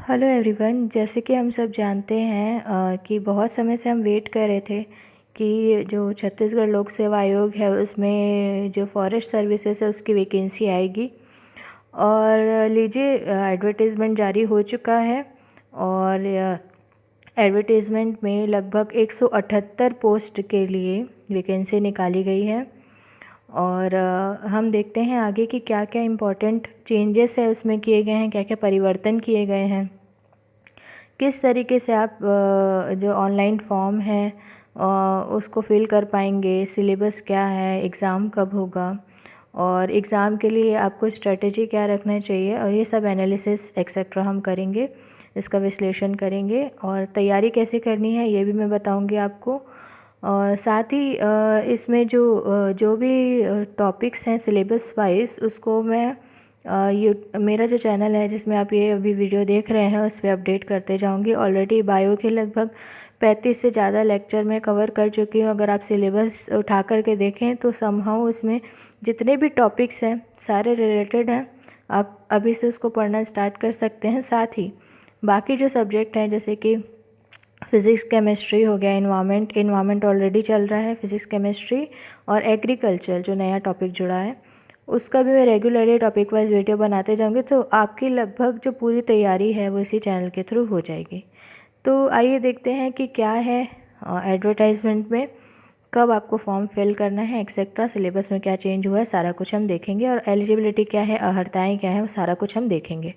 Hello everyone. जैसे कि हम सब जानते हैं कि बहुत समय से हम वेट कर रहे थे कि जो छत्तीसगढ़ लोक सेवा आयोग है उसमें जो फॉरेस्ट सर्विसेज है उसकी वैकेंसी आएगी। और लीजिए एडवर्टाइजमेंट जारी हो चुका है और एडवर्टाइजमेंट में लगभग 178 पोस्ट के लिए वैकेंसी निकाली गई है। और हम देखते हैं आगे कि क्या क्या इम्पोर्टेंट चेंजेस है उसमें किए गए हैं, क्या क्या परिवर्तन किए गए हैं, किस तरीके से आप जो ऑनलाइन फॉर्म है उसको फिल कर पाएंगे, सिलेबस क्या है, एग्ज़ाम कब होगा और एग्ज़ाम के लिए आपको स्ट्रेटजी क्या रखना चाहिए, और ये सब एनालिसिस एक्सेट्रा हम करेंगे, इसका विश्लेषण करेंगे और तैयारी कैसे करनी है ये भी मैं बताऊंगी आपको। और साथ ही इसमें जो भी टॉपिक्स हैं सिलेबस वाइज उसको मैं ये मेरा जो चैनल है जिसमें आप ये अभी वीडियो देख रहे हैं उस पर अपडेट करते जाऊंगी। ऑलरेडी बायो के लगभग 35 से ज़्यादा लेक्चर मैं कवर कर चुकी हूँ। अगर आप सिलेबस उठा कर के देखें तो समहाउ उसमें जितने भी टॉपिक्स हैं सारे रिलेटेड हैं, आप अभी से उसको पढ़ना स्टार्ट कर सकते हैं। साथ ही बाकी जो सब्जेक्ट हैं जैसे कि फ़िज़िक्स केमिस्ट्री हो गया, इन्वामेंट ऑलरेडी चल रहा है, फ़िज़िक्स केमिस्ट्री और एग्रीकल्चर जो नया टॉपिक जुड़ा है उसका भी मैं रेगुलरली टॉपिक वाइज वीडियो बनाते जाऊंगी, तो आपकी लगभग जो पूरी तैयारी है वो इसी चैनल के थ्रू हो जाएगी। तो आइए देखते हैं कि क्या है एडवर्टाइजमेंट में, कब आपको फॉर्म फिल करना है, एक्सेट्रा सिलेबस में क्या चेंज हुआ है, सारा कुछ हम देखेंगे और एलिजिबिलिटी क्या है, अहर्ताएँ क्या है, वो सारा कुछ हम देखेंगे।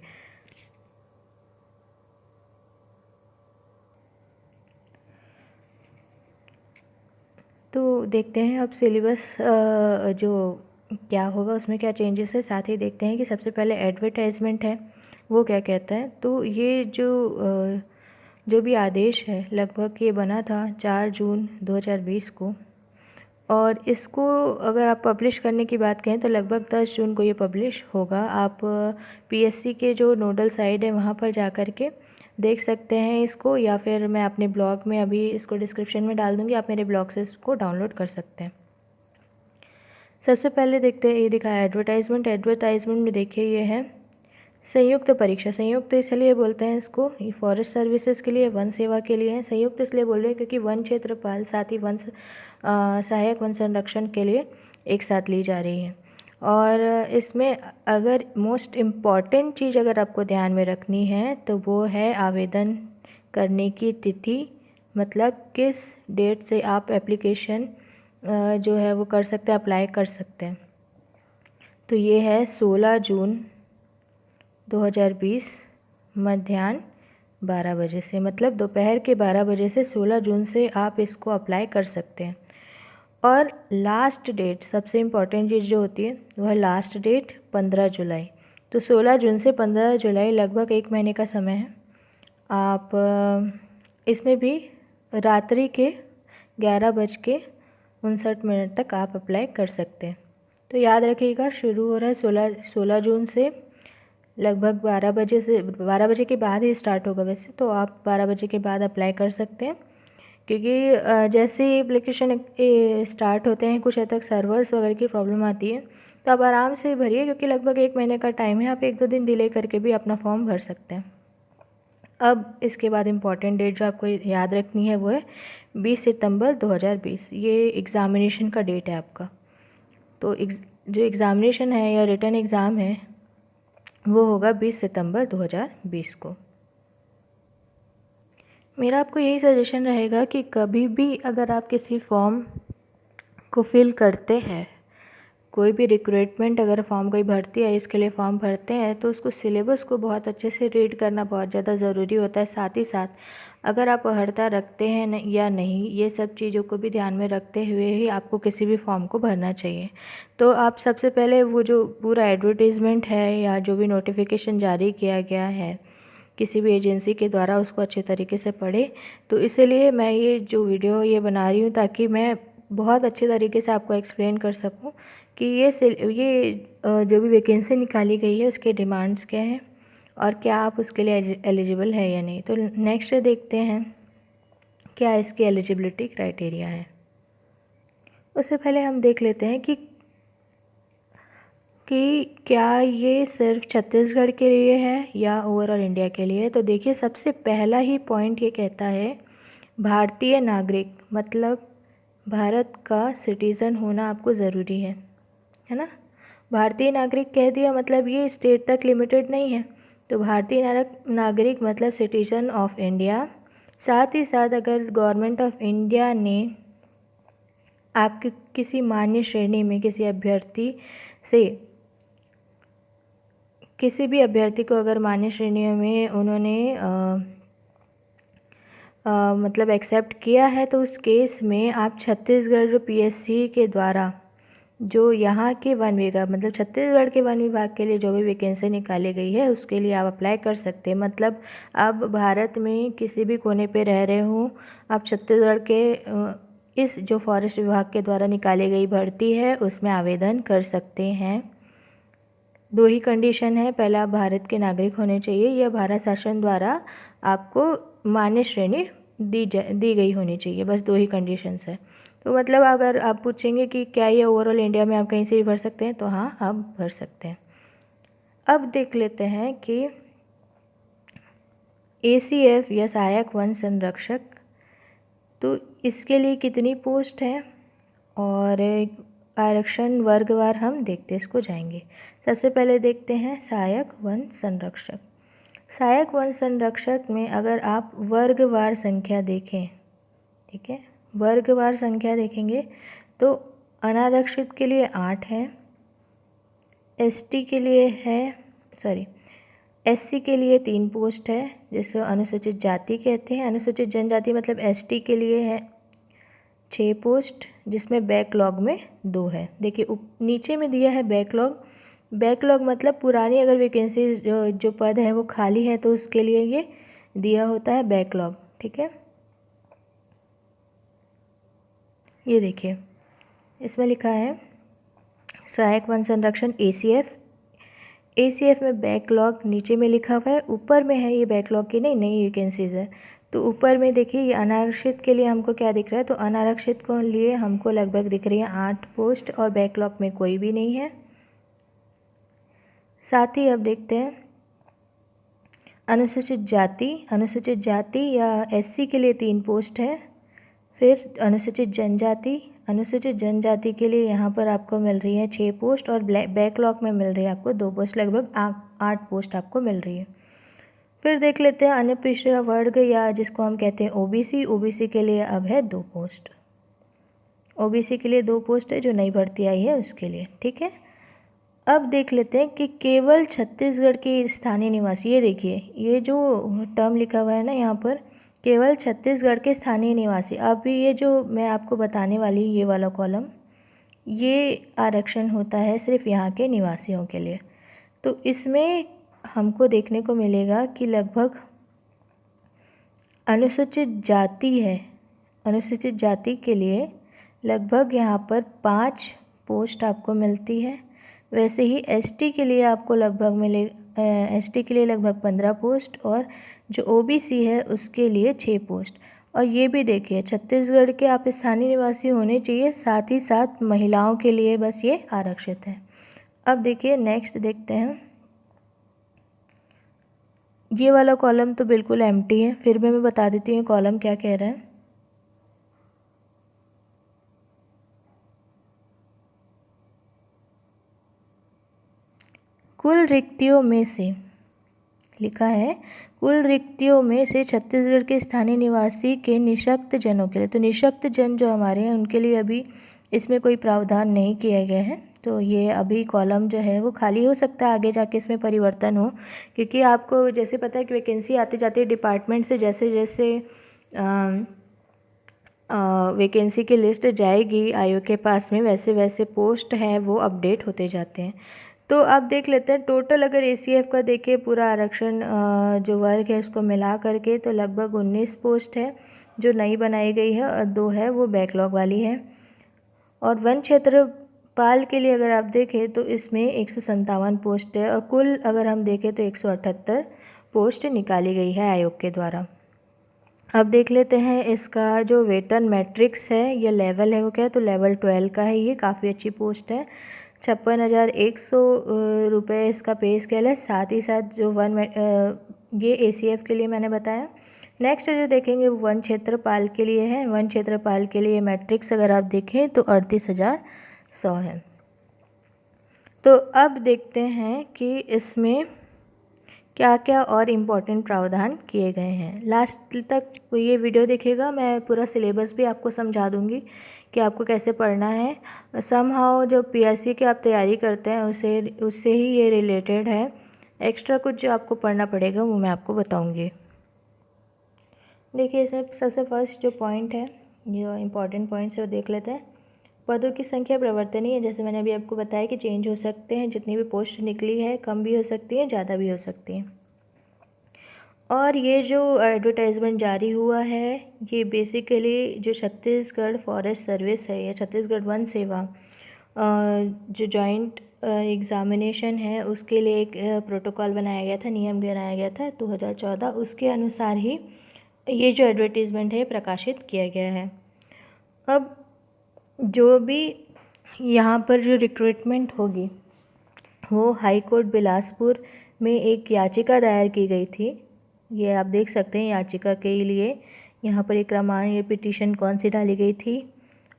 तो देखते हैं अब सिलेबस जो क्या होगा उसमें क्या चेंजेस है। साथ ही देखते हैं कि सबसे पहले एडवर्टाइजमेंट है वो क्या कहता है। तो ये जो भी आदेश है लगभग ये बना था 4 जून 2020 को, और इसको अगर आप पब्लिश करने की बात करें तो लगभग 10 जून को ये पब्लिश होगा। आप पीएससी के जो नोडल साइट है वहाँ पर जा कर के देख सकते हैं इसको, या फिर मैं अपने ब्लॉग में अभी इसको डिस्क्रिप्शन में डाल दूँगी, आप मेरे ब्लॉग से इसको डाउनलोड कर सकते हैं। सबसे पहले देखते हैं, ये दिखाया एडवर्टाइजमेंट में देखिए ये है संयुक्त परीक्षा। संयुक्त इसलिए बोलते हैं इसको, ये फॉरेस्ट सर्विसेज के लिए, वन सेवा के लिए है। संयुक्त इसलिए बोल रहे हैं क्योंकि वन क्षेत्रपाल साथ ही सहायक वन संरक्षण के लिए एक साथ ली जा रही है। और इसमें अगर मोस्ट इम्पॉर्टेंट चीज़ अगर आपको ध्यान में रखनी है तो वो है आवेदन करने की तिथि, मतलब किस डेट से आप एप्लीकेशन जो है वो कर सकते हैं, अप्लाई कर सकते हैं। तो ये है 16 जून 2020 मध्याह्न 12 बजे से, मतलब दोपहर के 12 बजे से 16 जून से आप इसको अप्लाई कर सकते हैं। और लास्ट डेट सबसे इम्पॉर्टेंट चीज़ जो होती है वह लास्ट डेट 15 जुलाई। तो 16 जून से 15 जुलाई लगभग 1 महीने का समय है। आप इसमें भी रात्रि के 11:59 तक आप अप्लाई कर सकते हैं। तो याद रखिएगा शुरू हो रहा है 16 जून से, लगभग 12 बजे के बाद ही स्टार्ट होगा वैसे, तो आप 12 बजे के बाद अप्लाई कर सकते हैं। क्योंकि जैसे ही एप्लीकेशन स्टार्ट होते हैं कुछ हद तक सर्वर्स वगैरह की प्रॉब्लम आती है, तो आप आराम से भरिए क्योंकि लगभग 1 महीने का टाइम है, आप 1-2 दिन डिले करके भी अपना फॉर्म भर सकते हैं। अब इसके बाद इम्पॉर्टेंट डेट जो आपको याद रखनी है वो है 20 सितंबर 2020। ये एग्ज़ामिनेशन का डेट है आपका। तो जो एग्ज़ामिनेशन है या रिटन एग्ज़ाम है वो होगा 20 सितंबर 2020 को। मेरा आपको यही सजेशन रहेगा कि कभी भी अगर आप किसी फॉर्म को फिल करते हैं, कोई भी रिक्रूटमेंट अगर फॉर्म कोई भरती है इसके लिए फॉर्म भरते हैं, तो उसको सिलेबस को बहुत अच्छे से रीड करना बहुत ज़्यादा ज़रूरी होता है। साथ ही साथ अगर आप अर्हता रखते हैं या नहीं, ये सब चीज़ों को भी ध्यान में रखते हुए ही आपको किसी भी फॉर्म को भरना चाहिए। तो आप सबसे पहले वो जो पूरा एडवर्टीज़मेंट है या जो भी नोटिफिकेशन जारी किया गया है किसी भी एजेंसी के द्वारा उसको अच्छे तरीके से पढ़े। तो इसीलिए मैं ये जो वीडियो ये बना रही हूँ ताकि मैं बहुत अच्छे तरीके से आपको एक्सप्लेन कर सकूँ कि ये जो भी वैकेंसी निकाली गई है उसके डिमांड्स क्या हैं और क्या आप उसके लिए एलिजिबल है या नहीं। तो नेक्स्ट देखते हैं क्या इसकी एलिजिबिलिटी क्राइटेरिया है। उससे पहले हम देख लेते हैं कि कि क्या ये सिर्फ छत्तीसगढ़ के लिए है या ओवरऑल इंडिया के लिए। तो देखिए, सबसे पहला ही पॉइंट ये कहता है भारतीय नागरिक, मतलब भारत का सिटीज़न होना आपको ज़रूरी है ना। भारतीय नागरिक कह दिया मतलब ये स्टेट तक लिमिटेड नहीं है। तो भारतीय नागरिक मतलब सिटीज़न ऑफ इंडिया। साथ ही साथ अगर गवर्नमेंट ऑफ इंडिया ने आपके किसी मान्य श्रेणी में किसी भी अभ्यर्थी को अगर मान्य श्रेणियों में उन्होंने मतलब एक्सेप्ट किया है, तो उस केस में आप छत्तीसगढ़ जो पीएससी के द्वारा जो यहाँ के वन विभाग मतलब छत्तीसगढ़ के वन विभाग के लिए जो भी वैकेंसी निकाली गई है उसके लिए आप अप्लाई कर सकते हैं। मतलब अब भारत में किसी भी कोने पे रह रहे हो, आप छत्तीसगढ़ के इस जो फॉरेस्ट विभाग के द्वारा निकाली गई भर्ती है उसमें आवेदन कर सकते हैं। 2 ही कंडीशन है, पहला आप भारत के नागरिक होने चाहिए या भारत शासन द्वारा आपको मान्य श्रेणी दी गई होनी चाहिए। बस 2 ही कंडीशंस है। तो मतलब अगर आप पूछेंगे कि क्या ये ओवरऑल इंडिया में आप कहीं से भी भर सकते हैं, तो हाँ, आप भर सकते हैं। अब देख लेते हैं कि ACF या सहायक वन संरक्षक, तो इसके लिए कितनी पोस्ट है और आरक्षण वर्गवार हम देखते इसको जाएंगे। सबसे पहले देखते हैं सहायक वन संरक्षक। सहायक वन संरक्षक में अगर आप वर्गवार संख्या देखें, ठीक है, वर्गवार संख्या देखेंगे तो अनारक्षित के लिए 8 है, SC के लिए 3 पोस्ट है जिसको अनुसूचित जाति कहते हैं। अनुसूचित जनजाति मतलब ST के लिए है 6 पोस्ट जिसमें बैकलॉग में 2 है। देखिए नीचे में दिया है बैकलॉग मतलब पुरानी अगर वैकेंसी जो पद है वो खाली है तो उसके लिए ये दिया होता है बैकलॉग, ठीक है। ये देखिए इसमें लिखा है सहायक वन संरक्षण ACF में बैकलॉग नीचे में लिखा हुआ है, ऊपर में है ये बैकलॉग की नई वैकेंसीज है। तो ऊपर में देखिए ये अनारक्षित के लिए हमको क्या दिख रहा है, तो अनारक्षित को लिए हमको लगभग दिख रही है 8 पोस्ट और बैकलॉग में कोई भी नहीं है। साथ ही अब देखते हैं अनुसूचित जाति या SC के लिए 3 पोस्ट है। फिर अनुसूचित जनजाति के लिए यहाँ पर आपको मिल रही है 6 पोस्ट और बैकलॉग में मिल रही है आपको 2 पोस्ट, लगभग 8 पोस्ट आपको मिल रही है। फिर देख लेते हैं अन्य पिछड़ा वर्ग या जिसको हम कहते हैं OBC के लिए अब है 2 पोस्ट। OBC के लिए 2 पोस्ट है जो नई भर्ती आई है उसके लिए, ठीक है। अब देख लेते हैं कि केवल छत्तीसगढ़ के स्थानीय निवासी, ये देखिए ये जो टर्म लिखा हुआ है ना यहाँ पर, केवल छत्तीसगढ़ के स्थानीय निवासी। अभी ये जो मैं आपको बताने वाली ये वाला कॉलम, ये आरक्षण होता है सिर्फ यहाँ के निवासियों के लिए। तो इसमें हमको देखने को मिलेगा कि लगभग अनुसूचित जाति के लिए लगभग यहाँ पर 5 पोस्ट आपको मिलती है। वैसे ही ST के लिए आपको लगभग ST के लिए लगभग 15 पोस्ट और जो OBC है उसके लिए 6 पोस्ट। और ये भी देखिए छत्तीसगढ़ के आप स्थानीय निवासी होने चाहिए, साथ ही साथ महिलाओं के लिए बस ये आरक्षित है। अब देखिए नेक्स्ट देखते हैं, ये वाला कॉलम तो बिल्कुल एम्प्टी है, फिर भी मैं बता देती हूँ कॉलम क्या कह रहा है। कुल रिक्तियों में से लिखा है, कुल रिक्तियों में से छत्तीसगढ़ के स्थानीय निवासी के निःशक्त जनों के लिए, तो निःशक्त जन जो हमारे हैं उनके लिए अभी इसमें कोई प्रावधान नहीं किया गया है। तो ये अभी कॉलम जो है वो खाली हो सकता है, आगे जाके इसमें परिवर्तन हो, क्योंकि आपको जैसे पता है कि वैकेंसी आती जाती है डिपार्टमेंट से, जैसे जैसे वैकेंसी की लिस्ट जाएगी आयोग के पास में, वैसे वैसे पोस्ट हैं वो अपडेट होते जाते हैं। तो अब देख लेते हैं टोटल अगर ACF का देखें पूरा आरक्षण जो वर्ग है उसको मिला करके, तो लगभग 19 पोस्ट है जो नई बनाई गई है और 2 है वो बैकलॉग वाली है। और वन क्षेत्रपाल के लिए अगर आप देखें तो इसमें 157 पोस्ट है और कुल अगर हम देखें तो 178 पोस्ट निकाली गई है आयोग के द्वारा। अब देख लेते हैं इसका जो वेतन मैट्रिक्स है या लेवल है वो क्या है, तो लेवल 12 का है, ये काफ़ी अच्छी पोस्ट है। 56,100 रुपये इसका पे स्केल है। साथ ही साथ जो ये ACF के लिए मैंने बताया। नेक्स्ट जो देखेंगे वो वन क्षेत्रपाल के लिए है। वन क्षेत्रपाल के लिए मैट्रिक्स अगर आप देखें तो 38,100 है। तो अब देखते हैं कि इसमें क्या क्या और इम्पोर्टेंट प्रावधान किए गए हैं। लास्ट तक ये वीडियो देखिएगा, मैं पूरा सिलेबस भी आपको समझा दूंगी कि आपको कैसे पढ़ना है। समहाउ जो PSC की आप तैयारी करते हैं उससे ही ये रिलेटेड है। एक्स्ट्रा कुछ जो आपको पढ़ना पड़ेगा वो मैं आपको बताऊंगी। देखिए सबसे फर्स्ट जो पॉइंट है, जो इम्पोर्टेंट पॉइंट्स है वो देख लेते हैं। पदों की संख्या परिवर्तनीय है, जैसे मैंने अभी आपको बताया कि चेंज हो सकते हैं। जितनी भी पोस्ट निकली है कम भी हो सकती है, ज़्यादा भी हो सकती हैं। और ये जो एडवर्टाइजमेंट जारी हुआ है ये बेसिकली जो छत्तीसगढ़ फॉरेस्ट सर्विस है या छत्तीसगढ़ वन सेवा जो जॉइंट एग्ज़ामिनेशन है उसके लिए एक प्रोटोकॉल बनाया गया था, नियम बनाया गया था 2014। उसके अनुसार ही ये जो एडवर्टीज़मेंट है प्रकाशित किया गया है। अब जो भी यहाँ पर जो रिक्रूटमेंट होगी वो हाई कोर्ट बिलासपुर में एक याचिका दायर की गई थी। ये आप देख सकते हैं याचिका के लिए यहाँ पर एक क्रमांक ये पिटीशन कौन सी डाली गई थी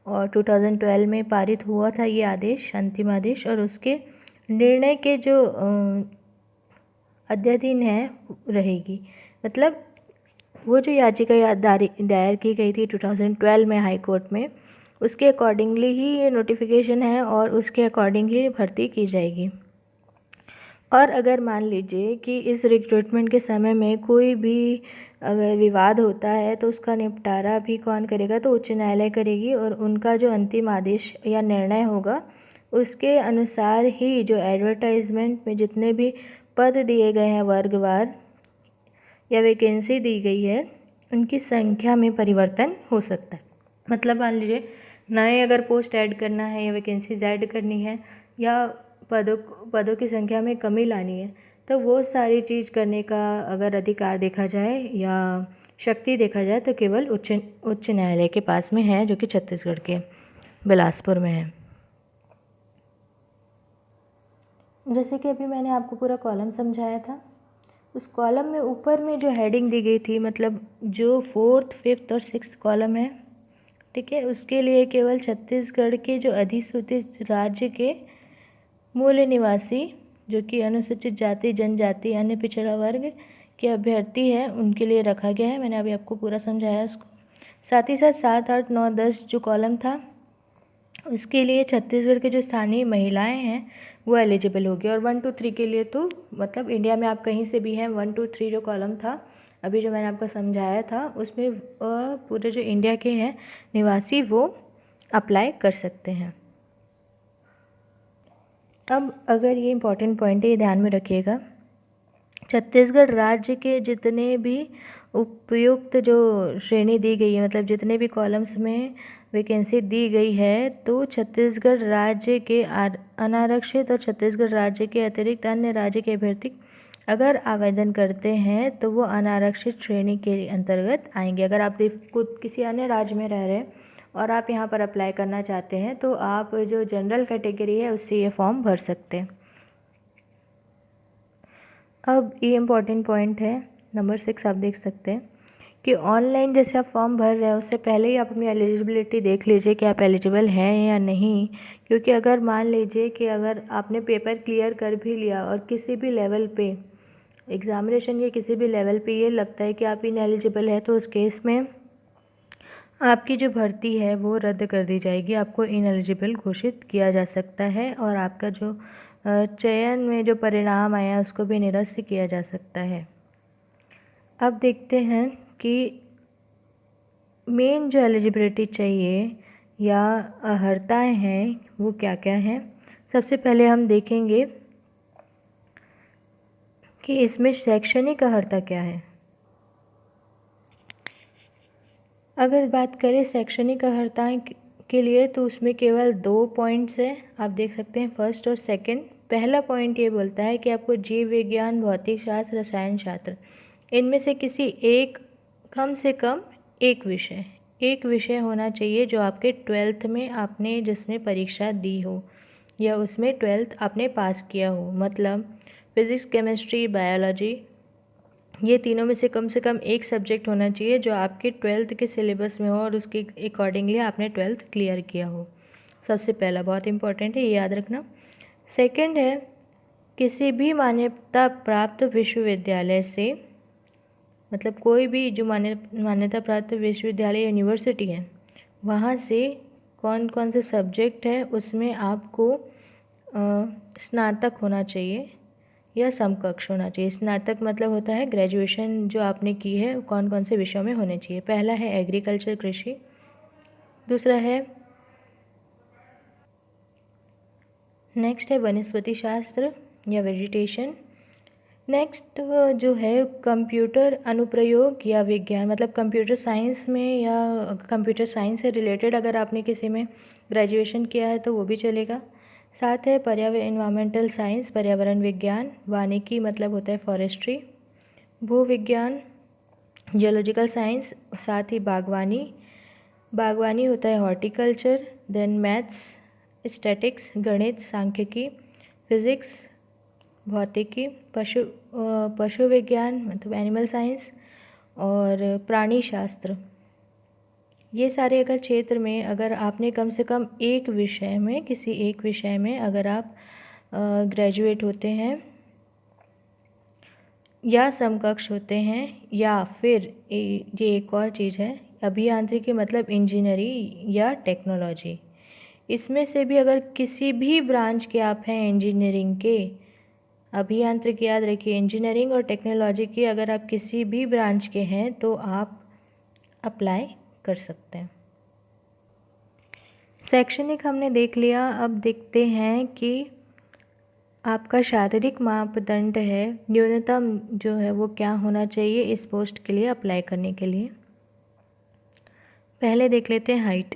और 2012 में पारित हुआ था ये आदेश, अंतिम आदेश। और उसके निर्णय के जो अध्याधीन है रहेगी, मतलब वो जो याचिका दायर की गई थी 2012 में हाई कोर्ट में, उसके अकॉर्डिंगली ही ये नोटिफिकेशन है और उसके अकॉर्डिंगली भर्ती की जाएगी। और अगर मान लीजिए कि इस रिक्रूटमेंट के समय में कोई भी अगर विवाद होता है तो उसका निपटारा भी कौन करेगा, तो उच्च न्यायालय करेगी। और उनका जो अंतिम आदेश या निर्णय होगा उसके अनुसार ही जो एडवर्टाइजमेंट में जितने भी पद दिए गए हैं वर्गवार या वैकेंसी दी गई है उनकी संख्या में परिवर्तन हो सकता है। मतलब मान लीजिए नए अगर पोस्ट ऐड करना है या वैकेंसीज ऐड करनी है या पदों की संख्या में कमी लानी है, तो वो सारी चीज़ करने का अगर अधिकार देखा जाए या शक्ति देखा जाए तो केवल उच्च न्यायालय के पास में है, जो कि छत्तीसगढ़ के बिलासपुर में है। जैसे कि अभी मैंने आपको पूरा कॉलम समझाया था, उस कॉलम में ऊपर में जो हेडिंग दी गई थी, मतलब जो 4th, 5th और 6th कॉलम है, ठीक है, उसके लिए केवल छत्तीसगढ़ के जो अधिसूचित राज्य के मूल निवासी जो कि अनुसूचित जाति, जनजाति, अन्य पिछड़ा वर्ग के अभ्यर्थी हैं उनके लिए रखा गया है। मैंने अभी आपको पूरा समझाया उसको। साथ ही साथ 7, 8, 9, 10 जो कॉलम था उसके लिए छत्तीसगढ़ के जो स्थानीय महिलाएं हैं वो एलिजिबल होगी। और 1, 2, 3 के लिए तो मतलब इंडिया में आप कहीं से भी हैं, 1, 2, 3 जो कॉलम था अभी जो मैंने आपको समझाया था उसमें पूरे जो इंडिया के हैं निवासी वो अप्लाई कर सकते हैं। अब अगर ये इम्पोर्टेंट पॉइंट है, ये ध्यान में रखिएगा, छत्तीसगढ़ राज्य के जितने भी उपयुक्त जो श्रेणी दी गई है, मतलब जितने भी कॉलम्स में वैकेंसी दी गई है, तो छत्तीसगढ़ राज्य के अनारक्षित और छत्तीसगढ़ राज्य के अतिरिक्त अन्य राज्य के अभ्यर्थी अगर आवेदन करते हैं तो वो अनारक्षित श्रेणी के अंतर्गत आएंगे। अगर आप खुद किसी अन्य राज्य में रह रहे हैं और आप यहाँ पर अप्लाई करना चाहते हैं तो आप जो जनरल कैटेगरी है उससे ये फॉर्म भर सकते हैं। अब ये इम्पॉर्टेंट पॉइंट है नंबर 6, आप देख सकते हैं कि ऑनलाइन जैसे आप फॉर्म भर रहे हैं उससे पहले ही आप अपनी एलिजिबिलिटी देख लीजिए कि आप एलिजिबल हैं या नहीं। क्योंकि अगर मान लीजिए कि अगर आपने पेपर क्लियर कर भी लिया और किसी भी लेवल पे एग्ज़ामिनेशन के किसी भी लेवल पे ये लगता है कि आप इनएलिजिबल है, तो उस केस में आपकी जो भर्ती है वो रद्द कर दी जाएगी, आपको इनएलिजिबल घोषित किया जा सकता है और आपका जो चयन में जो परिणाम आया उसको भी निरस्त किया जा सकता है। अब देखते हैं कि मेन जो एलिजिबिलिटी चाहिए या अर्हताएँ हैं वो क्या क्या हैं। सबसे पहले हम देखेंगे कि इसमें शैक्षणिक अर्हता क्या है। अगर बात करें शैक्षणिक अर्हताएँ के लिए तो उसमें केवल 2 पॉइंट्स हैं, आप देख सकते हैं, फर्स्ट और सेकंड। पहला पॉइंट ये बोलता है कि आपको जीव विज्ञान, भौतिक शास्त्र, रसायन शास्त्र इनमें से किसी एक, कम से कम एक विषय होना चाहिए जो आपके 12th में आपने जिसमें परीक्षा दी हो। या उसमें 12th आपने पास किया हो, मतलब फिज़िक्स, केमिस्ट्री, बायोलॉजी, ये तीनों में से कम एक सब्जेक्ट होना चाहिए जो आपके 12th के सिलेबस में हो और उसके अकॉर्डिंगली आपने 12th क्लियर किया हो। सबसे पहला बहुत इंपॉर्टेंट है, ये याद रखना। सेकंड है, किसी भी मान्यता प्राप्त विश्वविद्यालय से, मतलब कोई भी जो मान्यता प्राप्त विश्वविद्यालय यूनिवर्सिटी है वहाँ से कौन कौन से सब्जेक्ट है उसमें आपको स्नातक होना चाहिए या समकक्ष होना चाहिए। स्नातक मतलब होता है ग्रेजुएशन जो आपने की है कौन कौन से विषयों में होने चाहिए। पहला है एग्रीकल्चर, कृषि। दूसरा है, नेक्स्ट है वनस्पति शास्त्र या वेजिटेशन। नेक्स्ट जो है कंप्यूटर अनुप्रयोग या विज्ञान, मतलब कंप्यूटर साइंस में या कंप्यूटर साइंस से रिलेटेड अगर आपने किसी में ग्रेजुएशन किया है तो वो भी चलेगा। साथ है पर्यावरण एनवायरमेंटल साइंस, पर्यावरण विज्ञान। वानिकी मतलब होता है फॉरेस्ट्री। भू विज्ञान, जियोलॉजिकल साइंस। साथ ही बागवानी, बागवानी होता है हॉर्टिकल्चर। देन मैथ्स, स्टैटिक्स, गणित, सांख्यिकी, फिज़िक्स, भौतिकी, पशु विज्ञान मतलब एनिमल साइंस, और प्राणी शास्त्र। ये सारे अगर क्षेत्र में अगर आपने कम से कम एक विषय में, किसी एक विषय में अगर आप ग्रेजुएट होते हैं या समकक्ष होते हैं, या फिर ये एक और चीज़ है अभियांत्रिकी मतलब इंजीनियरिंग या टेक्नोलॉजी, इसमें से भी अगर किसी भी ब्रांच के आप हैं इंजीनियरिंग के, अभियांत्रिकी याद रखिए, इंजीनियरिंग और टेक्नोलॉजी के अगर आप किसी भी ब्रांच के हैं तो आप अप्लाई कर सकते हैं। शैक्षणिक हमने देख लिया। अब देखते हैं कि आपका शारीरिक मापदंड है, न्यूनतम जो है वो क्या होना चाहिए इस पोस्ट के लिए अप्लाई करने के लिए। पहले देख लेते हैं हाइट,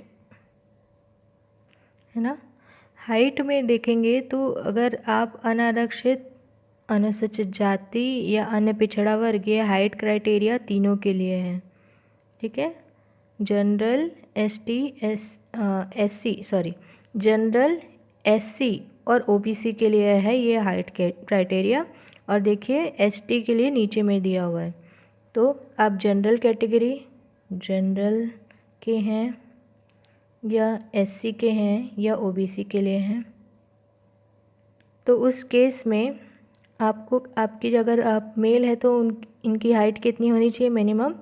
है ना। हाइट में देखेंगे तो अगर आप अनारक्षित, अनुसूचित जाति या अन्य पिछड़ा वर्ग, ये हाइट क्राइटेरिया तीनों के लिए है, ठीक है। General, ST, SC, sorry, general, SC और ओबीसी के लिए है ये हाइट के क्राइटेरिया। और देखिए एसटी के लिए नीचे में दिया हुआ है, तो आप जनरल कैटेगरी, जनरल के हैं या एससी के हैं या ओबीसी के लिए हैं, तो उस केस में आपको, आपकी अगर आप मेल है तो इनकी हाइट कितनी होनी चाहिए, मिनिमम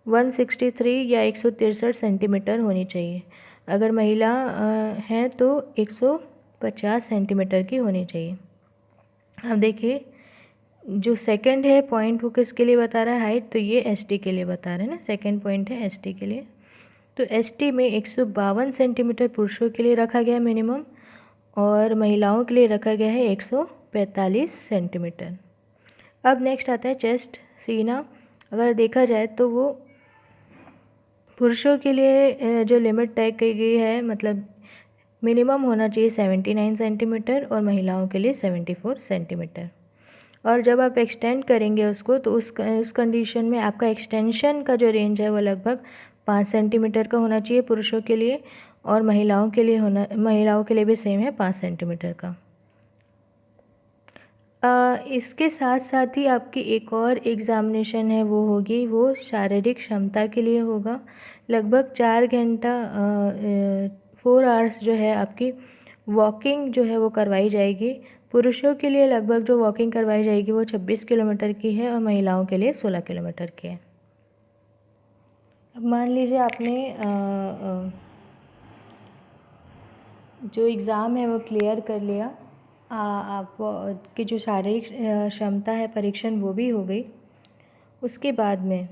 163 या 163 सेंटीमीटर होनी चाहिए। अगर महिला हैं तो 150 सेंटीमीटर की होनी चाहिए। अब देखिए जो सेकंड है पॉइंट वो किसके लिए बता रहा है हाइट, तो ये एसटी के लिए बता रहे हैं ना, सेकंड पॉइंट है एसटी के लिए। तो एसटी में 152 सेंटीमीटर पुरुषों के लिए रखा गया है मिनिमम, और महिलाओं के लिए रखा गया है 145 सेंटीमीटर। अब नेक्स्ट आता है चेस्ट, सीना। अगर देखा जाए तो वो पुरुषों के लिए जो लिमिट तय की गई है, मतलब मिनिमम होना चाहिए 79 सेंटीमीटर और महिलाओं के लिए 74 सेंटीमीटर। और जब आप एक्सटेंड करेंगे उसको तो उस कंडीशन में आपका एक्सटेंशन का जो रेंज है वो लगभग 5 सेंटीमीटर का होना चाहिए पुरुषों के लिए, और महिलाओं के लिए भी सेम है 5 सेंटीमीटर का। इसके साथ साथ ही आपकी एक और एग्ज़ामिनेशन है वो होगी, वो शारीरिक क्षमता के लिए होगा। लगभग 4 घंटा 4 आवर्स जो है आपकी वॉकिंग जो है वो करवाई जाएगी। पुरुषों के लिए लगभग जो वॉकिंग करवाई जाएगी वो 26 किलोमीटर की है और महिलाओं के लिए 16 किलोमीटर की है। अब मान लीजिए आपने जो एग्ज़ाम है वो क्लियर कर लिया, आप की जो शारीरिक क्षमता है परीक्षण वो भी हो गई। उसके बाद में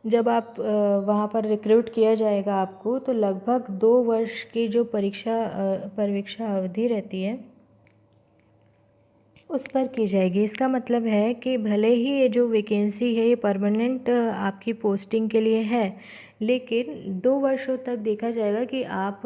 जब आप वहाँ पर रिक्रूट किया जाएगा आपको, तो लगभग 2 वर्ष की जो परीक्षा अवधि रहती है उस पर की जाएगी। इसका मतलब है कि भले ही ये जो वैकेंसी है ये परमानेंट आपकी पोस्टिंग के लिए है, लेकिन 2 वर्षों तक देखा जाएगा कि आप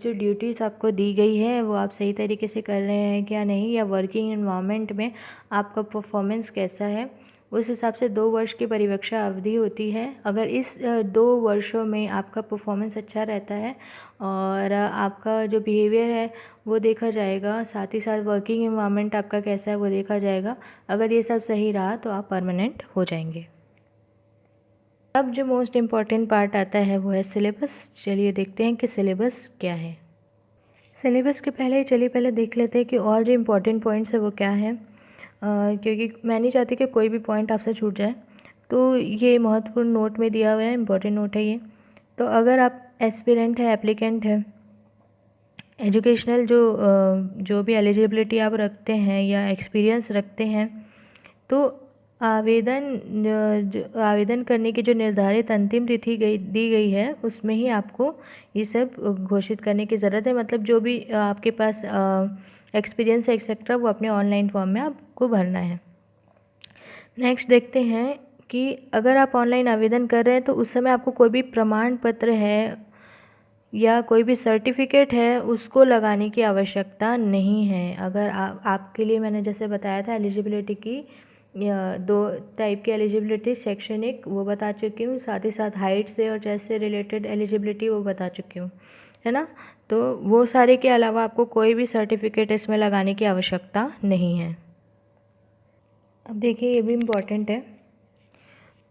जो ड्यूटीज़ आपको दी गई है वो आप सही तरीके से कर रहे हैं क्या नहीं, या वर्किंग एनवायरनमेंट में आपका परफॉर्मेंस कैसा है। उस हिसाब से 2 वर्ष की परिवीक्षा अवधि होती है। अगर इस 2 वर्षों में आपका परफॉर्मेंस अच्छा रहता है और आपका जो बिहेवियर है वो देखा जाएगा, साथ ही साथ वर्किंग एनवायरनमेंट आपका कैसा है वो देखा जाएगा। अगर ये सब सही रहा तो आप परमानेंट हो जाएंगे। अब जो मोस्ट इम्पॉर्टेंट पार्ट आता है वो है सिलेबस। चलिए देखते हैं कि सिलेबस क्या है। सिलेबस के पहले देख लेते हैं कि और जो इम्पोर्टेंट पॉइंट्स है वो क्या है, क्योंकि मैं नहीं चाहती कि कोई भी पॉइंट आपसे छूट जाए। तो ये महत्वपूर्ण नोट में दिया हुआ है, इम्पोर्टेंट नोट है ये। तो अगर आप एस्पिरेंट है, एप्लीकेंट है, एजुकेशनल जो भी एलिजिबिलिटी आप रखते हैं या एक्सपीरियंस रखते हैं, तो आवेदन करने की जो निर्धारित अंतिम तिथि दी गई है उसमें ही आपको ये सब घोषित करने की ज़रूरत है। मतलब जो भी आपके पास एक्सपीरियंस है एक्सेट्रा वो अपने ऑनलाइन फॉर्म में आपको भरना है। नेक्स्ट देखते हैं कि अगर आप ऑनलाइन आवेदन कर रहे हैं तो उस समय आपको कोई भी प्रमाण पत्र है या कोई भी सर्टिफिकेट है उसको लगाने की आवश्यकता नहीं है। अगर आपके लिए मैंने जैसे बताया था एलिजिबिलिटी की 2 टाइप की एलिजिबिलिटी, शैक्षणिक वो बता चुकी हूँ, साथ ही साथ हाइट से और चेस्ट से रिलेटेड एलिजिबिलिटी वो बता चुकी हूँ, है ना। तो वो सारे के अलावा आपको कोई भी सर्टिफिकेट इसमें लगाने की आवश्यकता नहीं है। अब देखिए ये भी इम्पॉर्टेंट है।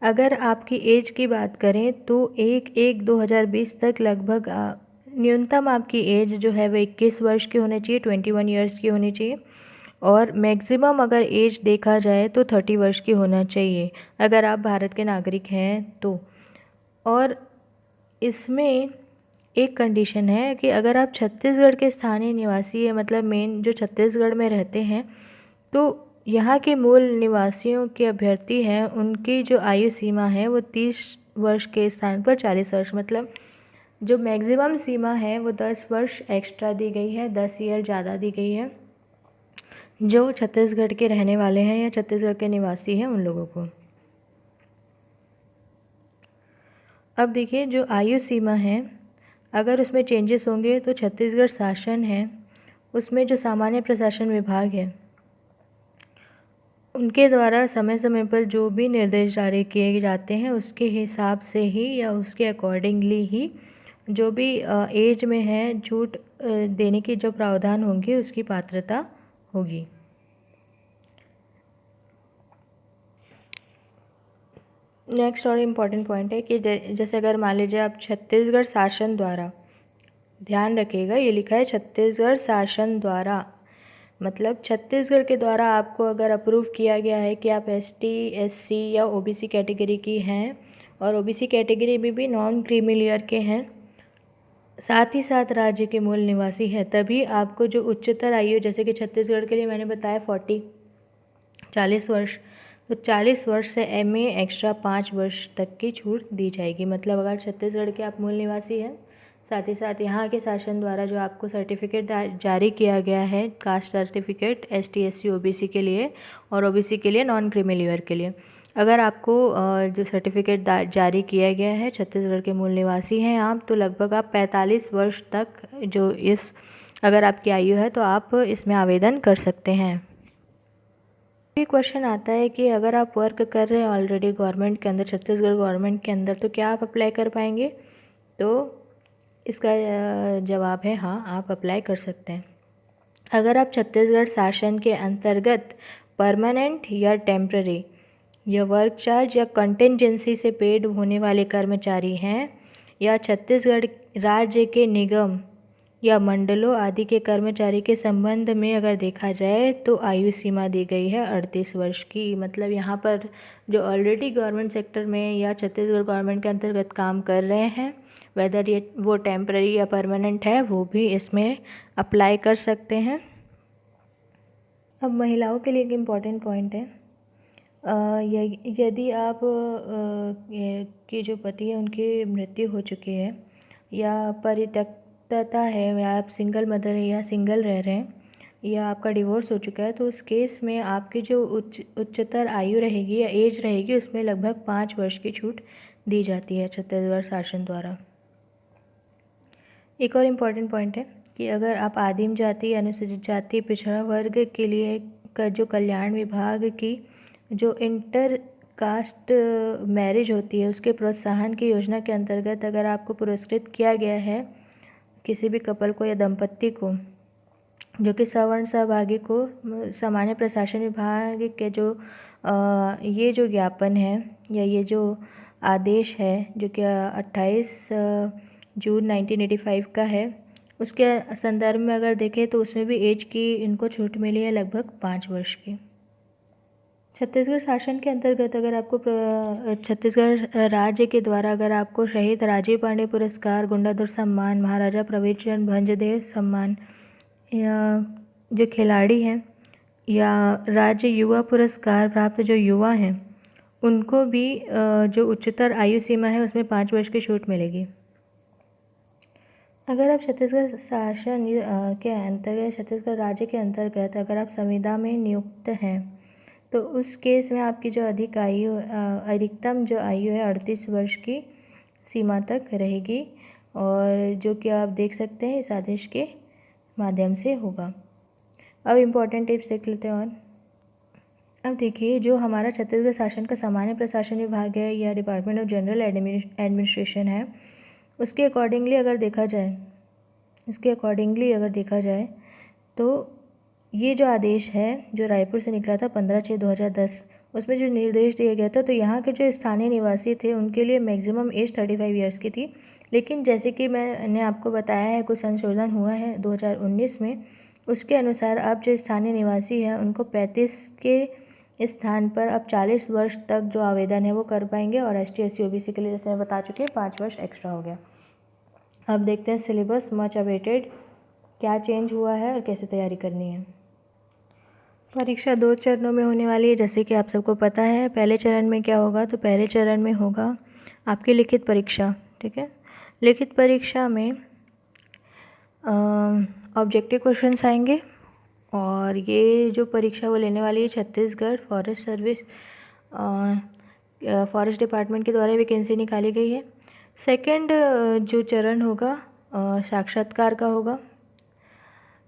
अगर आपकी एज की बात करें तो 1/1/2020 तक लगभग न्यूनतम आपकी एज जो है वो 21 वर्ष की होनी चाहिए, 21 ईयर्स की होनी चाहिए। और मैक्सिमम अगर एज देखा जाए तो 30 वर्ष की होना चाहिए अगर आप भारत के नागरिक हैं तो। और इसमें एक कंडीशन है कि अगर आप छत्तीसगढ़ के स्थानीय निवासी है, मतलब मेन जो छत्तीसगढ़ में रहते हैं, तो यहाँ के मूल निवासियों के अभ्यर्थी हैं उनकी जो आयु सीमा है वो 30 वर्ष के स्थान पर 40 वर्ष, मतलब जो मैक्सिमम सीमा है वो 10 वर्ष एक्स्ट्रा दी गई है, 10 ईयर ज़्यादा दी गई है जो छत्तीसगढ़ के रहने वाले हैं या छत्तीसगढ़ के निवासी हैं उन लोगों को। अब देखिए जो आयु सीमा है अगर उसमें चेंजेस होंगे तो छत्तीसगढ़ शासन है उसमें जो सामान्य प्रशासन विभाग है उनके द्वारा समय समय पर जो भी निर्देश जारी किए जाते हैं उसके हिसाब से ही या उसके अकॉर्डिंगली ही जो भी एज में है छूट देने की जो प्रावधान होंगे उसकी पात्रता होगी। नेक्स्ट और इम्पॉर्टेंट पॉइंट है कि जैसे अगर मान लीजिए आप छत्तीसगढ़ शासन द्वारा, ध्यान रखिएगा ये लिखा है छत्तीसगढ़ शासन द्वारा, मतलब छत्तीसगढ़ के द्वारा आपको अगर अप्रूव किया गया है कि आप एसटी, एससी या ओबीसी कैटेगरी की हैं और ओबीसी कैटेगरी में भी नॉन क्रीमी लेयर के हैं, साथ ही साथ राज्य के मूल निवासी हैं, तभी आपको जो उच्चतर आयु जैसे कि छत्तीसगढ़ के लिए मैंने बताया 40 वर्ष, तो 40 वर्ष से एमए एक्स्ट्रा 5 वर्ष तक की छूट दी जाएगी। मतलब अगर छत्तीसगढ़ के आप मूल निवासी हैं, साथ ही साथ यहाँ के शासन द्वारा जो आपको सर्टिफिकेट जारी किया गया है, caste certificate ST, SC, OBC के लिए और ओबीसी के लिए नॉन क्रीमी लेयर के लिए, अगर आपको जो सर्टिफिकेट जारी किया गया है, छत्तीसगढ़ के मूल निवासी हैं आप, तो लगभग आप 45 वर्ष तक जो इस अगर आपकी आयु है तो आप इसमें आवेदन कर सकते हैं। ये क्वेश्चन आता है कि अगर आप वर्क कर रहे हैं ऑलरेडी गवर्नमेंट के अंदर, छत्तीसगढ़ गवर्नमेंट के अंदर, तो क्या आप अप्लाई कर पाएंगे? तो इसका जवाब है हाँ, आप अप्लाई कर सकते हैं। अगर आप छत्तीसगढ़ शासन के अंतर्गत परमानेंट या टेम्पररी या वर्क चार्ज या कंटिजेंसी से पेड होने वाले कर्मचारी हैं या छत्तीसगढ़ राज्य के निगम या मंडलों आदि के कर्मचारी के संबंध में अगर देखा जाए तो आयु सीमा दी गई है 38 वर्ष की। मतलब यहाँ पर जो ऑलरेडी गवर्नमेंट सेक्टर में या छत्तीसगढ़ गवर्नमेंट के अंतर्गत काम कर रहे हैं, वेदर ये वो टेम्पररी या परमानेंट है, वो भी इसमें अप्लाई कर सकते हैं। अब महिलाओं के लिए एक इम्पॉर्टेंट पॉइंट है, यदि आप के जो पति है उनकी मृत्यु हो चुकी है या परित्यक्तता है या आप सिंगल मदर है या सिंगल रह रहे हैं या आपका डिवोर्स हो चुका है, तो उस केस में आपकी जो उच्चतर आयु रहेगी या एज रहेगी उसमें लगभग 5 वर्ष की छूट दी जाती है छत्तीसगढ़ शासन द्वारा। एक और इम्पॉर्टेंट पॉइंट है कि अगर आप आदिम जाति, अनुसूचित जाति, पिछड़ा वर्ग के लिए का जो कल्याण विभाग की जो इंटर कास्ट मैरिज होती है उसके प्रोत्साहन की योजना के अंतर्गत अगर आपको पुरस्कृत किया गया है किसी भी कपल को या दंपत्ति को जो कि सवर्ण सहभागी को सामान्य प्रशासन विभाग के जो ये जो ज्ञापन है या ये जो आदेश है जो कि 28 जून 1985 का है उसके संदर्भ में अगर देखें तो उसमें भी एज की इनको छूट मिली है लगभग 5 वर्ष की। छत्तीसगढ़ शासन के अंतर्गत अगर आपको छत्तीसगढ़ राज्य के द्वारा अगर आपको शहीद राजीव पांडे पुरस्कार, गुंडाधुर सम्मान, महाराजा प्रवीरचंद भंजदेव सम्मान या जो खिलाड़ी हैं या राज्य युवा पुरस्कार प्राप्त जो युवा हैं उनको भी जो उच्चतर आयु सीमा है उसमें 5 वर्ष की छूट मिलेगी। अगर आप छत्तीसगढ़ शासन के अंतर्गत छत्तीसगढ़ राज्य के अंतर्गत अगर आप संविदा में नियुक्त हैं तो उस केस में आपकी जो अधिकतम जो आयु है 38 वर्ष की सीमा तक रहेगी और जो कि आप देख सकते हैं इस आदेश के माध्यम से होगा। अब इम्पॉर्टेंट टिप्स देख लेते हैं और अब देखिए जो हमारा छत्तीसगढ़ शासन का सामान्य प्रशासन विभाग है या डिपार्टमेंट ऑफ जनरल एडमिनिस्ट्रेशन है उसके अकॉर्डिंगली अगर देखा जाए तो ये जो आदेश है जो रायपुर से निकला था 15/6/2010 उसमें जो निर्देश दिया गया था तो यहाँ के जो स्थानीय निवासी थे उनके लिए मैक्सिमम एज 35 इयर्स की थी। लेकिन जैसे कि मैंने आपको बताया है कुछ संशोधन हुआ है 2019 में उसके अनुसार अब जो स्थानीय निवासी हैं उनको 35 के स्थान पर अब 40 वर्ष तक जो आवेदन है वो कर पाएंगे और ST SC OBC के लिए जैसे मैं बता चुकी हूँ 5 वर्ष एक्स्ट्रा हो गया। अब देखते हैं सिलेबस मच अवेटेड क्या चेंज हुआ है और कैसे तैयारी करनी है। परीक्षा 2 चरणों में होने वाली है जैसे कि आप सबको पता है। पहले चरण में क्या होगा तो पहले चरण में होगा आपकी लिखित परीक्षा। ठीक है, लिखित परीक्षा में ऑब्जेक्टिव क्वेश्चंस आएंगे और ये जो परीक्षा वो लेने वाली है छत्तीसगढ़ फॉरेस्ट डिपार्टमेंट के द्वारा वैकेंसी निकाली गई है। सेकंड जो चरण होगा साक्षात्कार का होगा।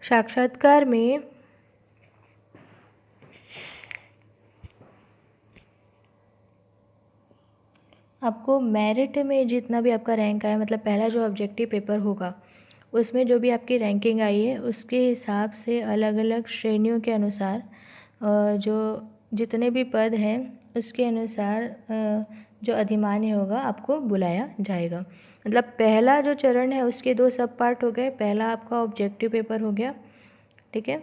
साक्षात्कार में आपको मेरिट में जितना भी आपका रैंक आया मतलब पहला जो ऑब्जेक्टिव पेपर होगा उसमें जो भी आपकी रैंकिंग आई है उसके हिसाब से अलग अलग श्रेणियों के अनुसार जो जितने भी पद हैं उसके अनुसार जो अधिमान्य होगा आपको बुलाया जाएगा। मतलब पहला जो चरण है उसके 2 सब पार्ट हो गए। पहला आपका ऑब्जेक्टिव पेपर हो गया, ठीक है,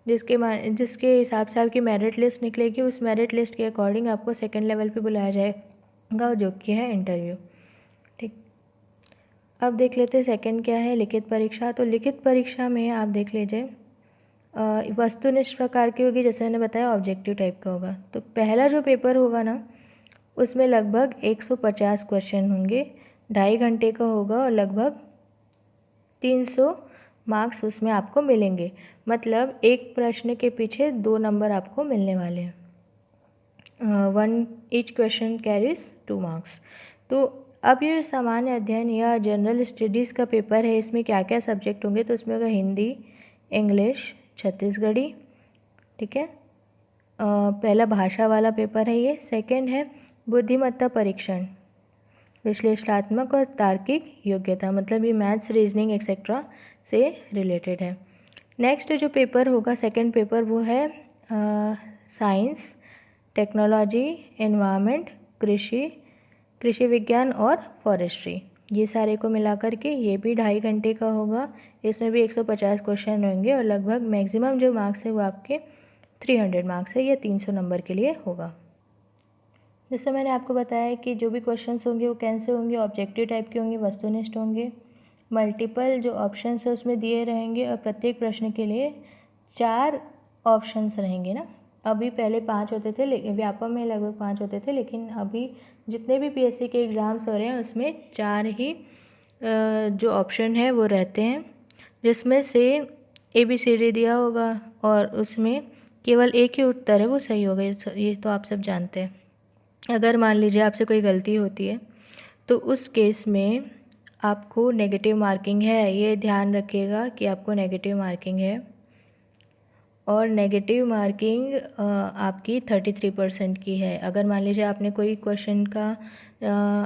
जिसके हिसाब से आपकी मेरिट लिस्ट निकलेगी। उस मेरिट लिस्ट के अकॉर्डिंग आपको सेकेंड लेवल पे बुलाया जाएगा जो कि है इंटरव्यू। ठीक, अब देख लेते हैं सेकंड क्या है, लिखित परीक्षा। तो लिखित परीक्षा में आप देख लीजिए वस्तुनिष्ठ प्रकार की होगी, जैसे मैंने बताया ऑब्जेक्टिव टाइप का होगा। तो पहला जो पेपर होगा ना उसमें लगभग 150 क्वेश्चन होंगे, 2.5 घंटे का होगा और लगभग 300 मार्क्स उसमें आपको मिलेंगे। मतलब एक प्रश्न के पीछे 2 नंबर आपको मिलने वाले हैं। 1 ईच क्वेश्चन कैरीज 2 मार्क्स। तो अब ये सामान्य अध्ययन या जनरल स्टडीज़ का पेपर है, इसमें क्या क्या सब्जेक्ट होंगे तो इसमें होगा हिंदी, इंग्लिश, छत्तीसगढ़ी, ठीक है। पहला भाषा वाला पेपर है ये। सेकंड है बुद्धिमत्ता परीक्षण, विश्लेषणात्मक और तार्किक योग्यता, मतलब ये मैथ्स, रीजनिंग एक्सेट्रा से रिलेटेड है। नेक्स्ट जो पेपर होगा सेकंड पेपर वो है साइंस, टेक्नोलॉजी, एनवायरनमेंट, कृषि विज्ञान और फॉरेस्ट्री। ये सारे को मिलाकर के ये भी 2.5 घंटे का होगा। इसमें भी 150 क्वेश्चन होंगे और लगभग मैक्सिमम जो मार्क्स है वो आपके 300 मार्क्स है या 300 नंबर के लिए होगा। जैसे मैंने आपको बताया कि जो भी क्वेश्चंस होंगे वो कैसे होंगे, ऑब्जेक्टिव टाइप के होंगे, वस्तुनिष्ठ होंगे, मल्टीपल जो ऑप्शंस है उसमें दिए रहेंगे और प्रत्येक प्रश्न के लिए 4 ऑप्शंस रहेंगे ना। अभी पहले 5 होते थे, लेकिन व्यापम में लगभग 5 होते थे, लेकिन अभी जितने भी PSC के एग्ज़ाम्स हो रहे हैं उसमें 4 ही जो ऑप्शन है वो रहते हैं, जिसमें से ABCD दिया होगा और उसमें केवल एक ही उत्तर है वो सही होगा। ये तो आप सब जानते हैं। अगर मान लीजिए आपसे कोई गलती होती है तो उस केस में आपको नेगेटिव मार्किंग है, ये ध्यान रखिएगा कि आपको नेगेटिव मार्किंग है। और नेगेटिव मार्किंग आपकी 33% की है। अगर मान लीजिए आपने कोई क्वेश्चन का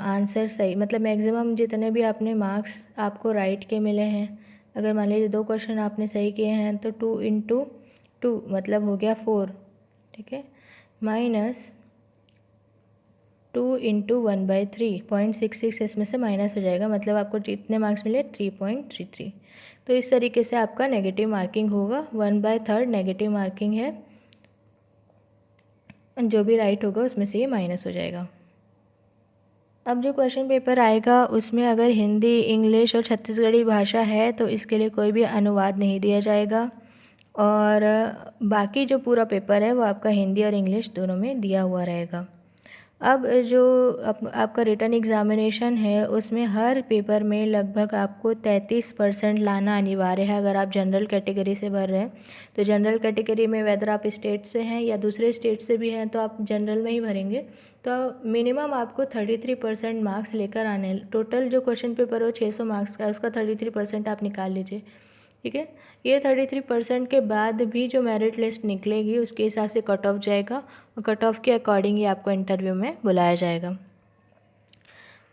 आंसर सही, मतलब मैक्सिमम जितने भी आपने मार्क्स आपको राइट के मिले हैं, अगर मान लीजिए 2 क्वेश्चन आपने सही किए हैं तो 2 इंटू 2 मतलब हो गया 4, ठीक है, माइनस 2 इंटू 1/3 0.66 इसमें से माइनस हो जाएगा, मतलब आपको जितने मार्क्स मिले 3.33। तो इस तरीके से आपका नेगेटिव मार्किंग होगा। 1/3 नेगेटिव मार्किंग है, जो भी राइट होगा उसमें से ये माइनस हो जाएगा। अब जो क्वेश्चन पेपर आएगा उसमें अगर हिंदी, इंग्लिश और छत्तीसगढ़ी भाषा है तो इसके लिए कोई भी अनुवाद नहीं दिया जाएगा, और बाकी जो पूरा पेपर है वो आपका हिंदी और इंग्लिश दोनों में दिया हुआ रहेगा। अब जो आपका रिटन एग्ज़ामिनेशन है उसमें हर पेपर में लगभग आपको 33% लाना अनिवार्य है। अगर आप जनरल कैटेगरी से भर रहे हैं तो जनरल कैटेगरी में वेदर आप स्टेट से हैं या दूसरे स्टेट से भी हैं तो आप जनरल में ही भरेंगे, तो मिनिमम आपको 33% मार्क्स लेकर आने। टोटल जो क्वेश्चन पेपर हो 600 मार्क्स का, उसका 33% आप निकाल लीजिए, ठीक है। ये 33% के बाद भी जो मेरिट लिस्ट निकलेगी उसके हिसाब से कट ऑफ जाएगा, और कट ऑफ के अकॉर्डिंग ही आपको इंटरव्यू में बुलाया जाएगा।